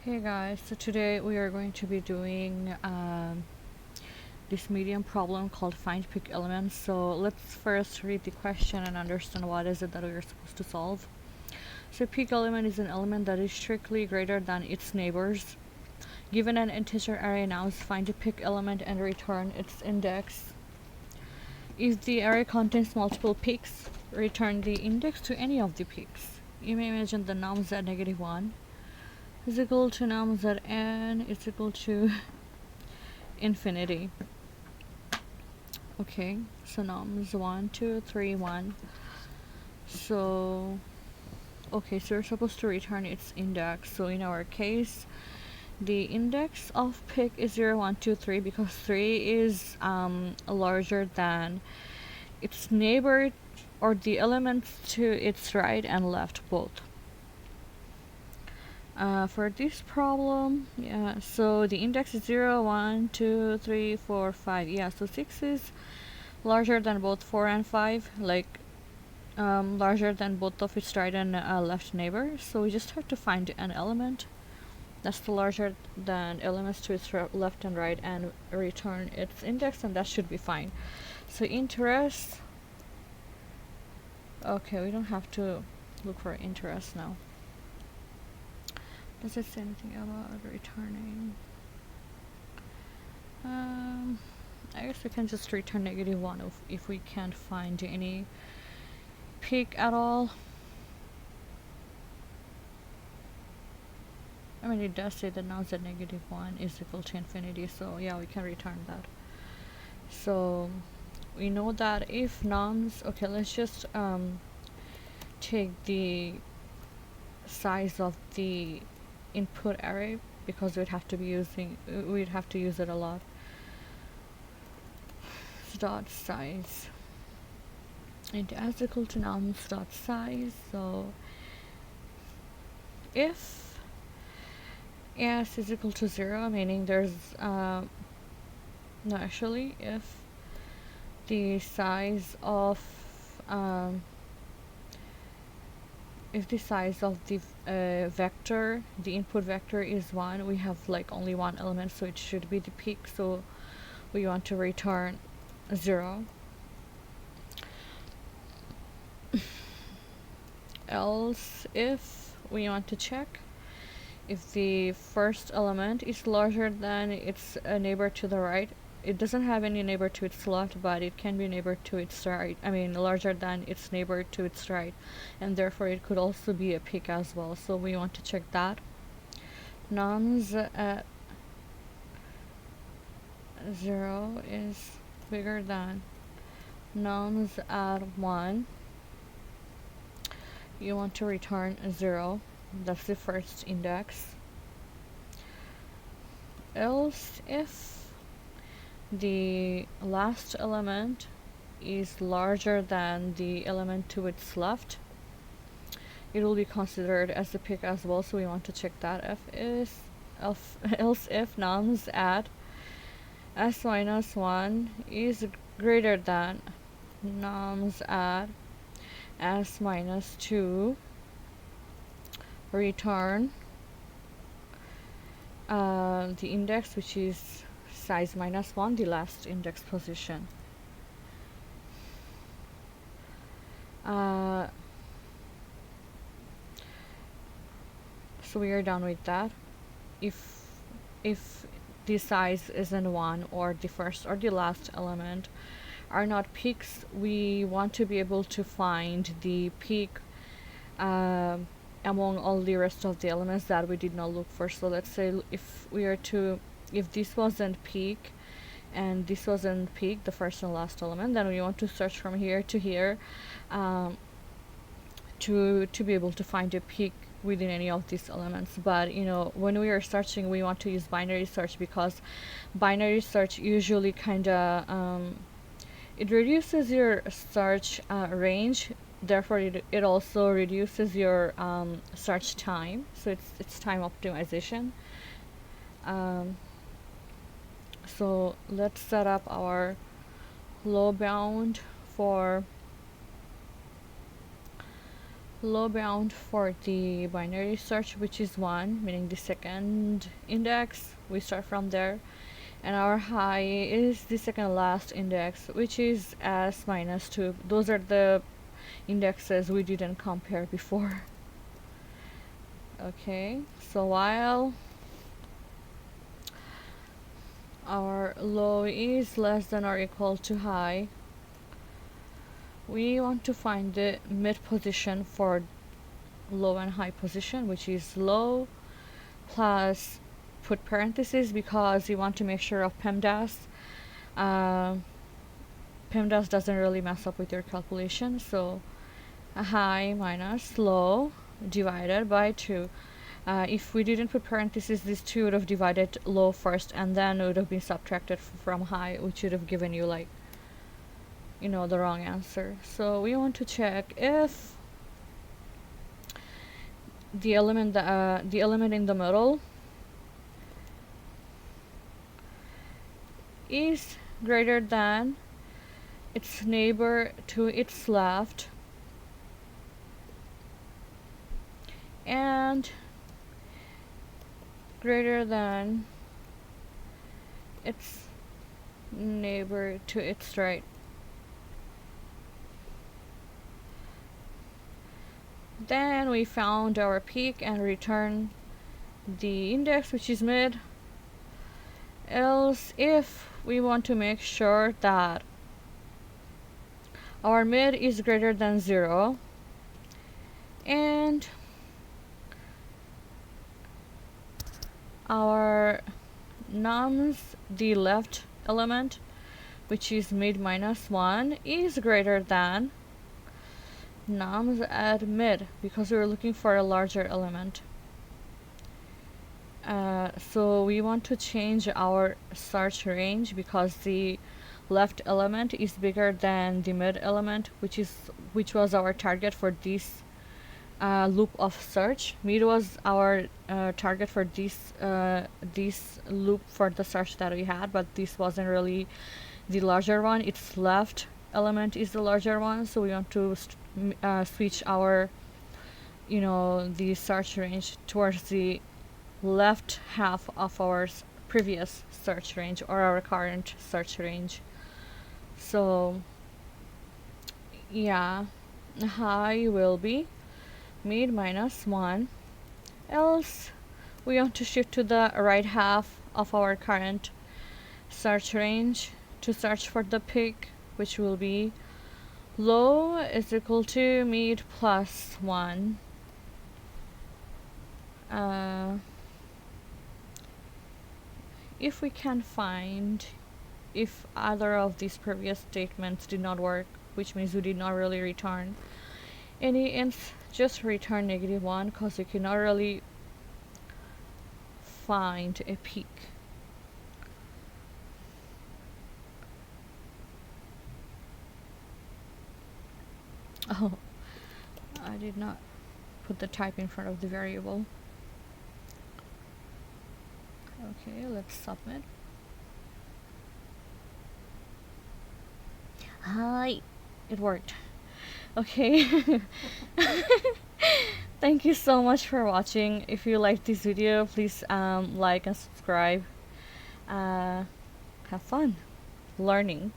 Hey guys, so today we are going to be doing this medium problem called find pick elements. So let's first read the question and understand what is it that we are supposed to solve. So pick element is an element that is strictly greater than its neighbors. Given an integer array nouns, find a pick element and return its index. If the array contains multiple picks, return the index to any of the picks. You may imagine the nums at -1 is equal to nums at n is equal to infinity. Okay, so nums 1, 2, 3, 1. So, okay, so we're supposed to return its index. So in our case, the index of pick is 0, 1, 2, 3 because 3 is larger than its neighbor or the elements to its right and left both. For this problem, yeah, so the index is 0, 1, 2, 3, 4, 5. Yeah, so 6 is larger than both 4 and 5, like larger than both of its right and left neighbors. So we just have to find an element that's the larger than elements to its left and right and return its index, and that should be fine. So interest, okay, we don't have to look for interest now. Does it say anything about returning? I guess we can just return -1 if we can't find any pick at all. I mean, it does say that nouns at -1 is equal to infinity, so yeah, we can return that. So we know that if nouns, okay, let's just take the size of the input array because we'd have to use it a lot. Dot size into s equal to nums dot size. So if s is equal to 0, meaning there's no, actually, if the size of the vector, the input vector is 1, we have like only one element, so it should be the peak, so we want to return 0. Else, if we want to check if the first element is larger than its neighbor to the right, it doesn't have any neighbor to its left, but it can be neighbor to its right. I mean, larger than its neighbor to its right, and therefore it could also be a pick as well. So we want to check that. Nums at 0 is bigger than nums at 1. You want to return 0. That's the first index. Else, if the last element is larger than the element to its left, it will be considered as a pick as well, so we want to check that. Else if nums at s minus 1 is greater than nums at s minus 2, return the index, which is size -1, the last index position. So we are done with that. If the size isn't 1 or the first or the last element are not peaks, we want to be able to find the peak among all the rest of the elements that we did not look for. So let's say if this wasn't peak and this wasn't peak, the first and last element, then we want to search from here to here to be able to find a peak within any of these elements. But when we are searching, we want to use binary search because binary search usually it reduces your search range, therefore it also reduces your search time, so it's time optimization. So let's set up our low bound for low bound for the binary search, which is 1, meaning the second index. We start from there. And our high is the second last index, which is s minus 2. Those are the indexes we didn't compare before. Okay, so while our low is less than or equal to high, we want to find the mid position for low and high position, which is low plus put parentheses because we want to make sure of PEMDAS. PEMDAS doesn't really mess up with your calculation, so a high minus low divided by 2. If we didn't put parentheses, this 2 would have divided low first and then it would have been subtracted from high, which would have given you like, you know, the wrong answer. So we want to check if the element in the middle is greater than its neighbor to its left and greater than its neighbor to its right. Then we found our peak and return the index, which is mid. Else, if we want to make sure that our mid is greater than 0 and our nums, the left element, which is mid minus 1, is greater than nums at mid, because we're looking for a larger element. So we want to change our search range because the left element is bigger than the mid element, which was our target for this loop of search. Mid was our target for this loop for the search that we had, but this wasn't really the larger one. Its left element is the larger one, so we want to switch our, you know, the search range towards the left half of our previous search range or our current search range. So yeah, high will be mid minus 1, else we want to shift to the right half of our current search range to search for the peak, which will be low is equal to mid plus 1. If we can find if either of these previous statements did not work, which means we did not really return any ints, just return -1 because you cannot really find a peak. Oh, I did not put the type in front of the variable. Okay, let's submit. Hi, it worked. Okay. Thank you so much for watching. If you liked this video, please like and subscribe. Have fun learning.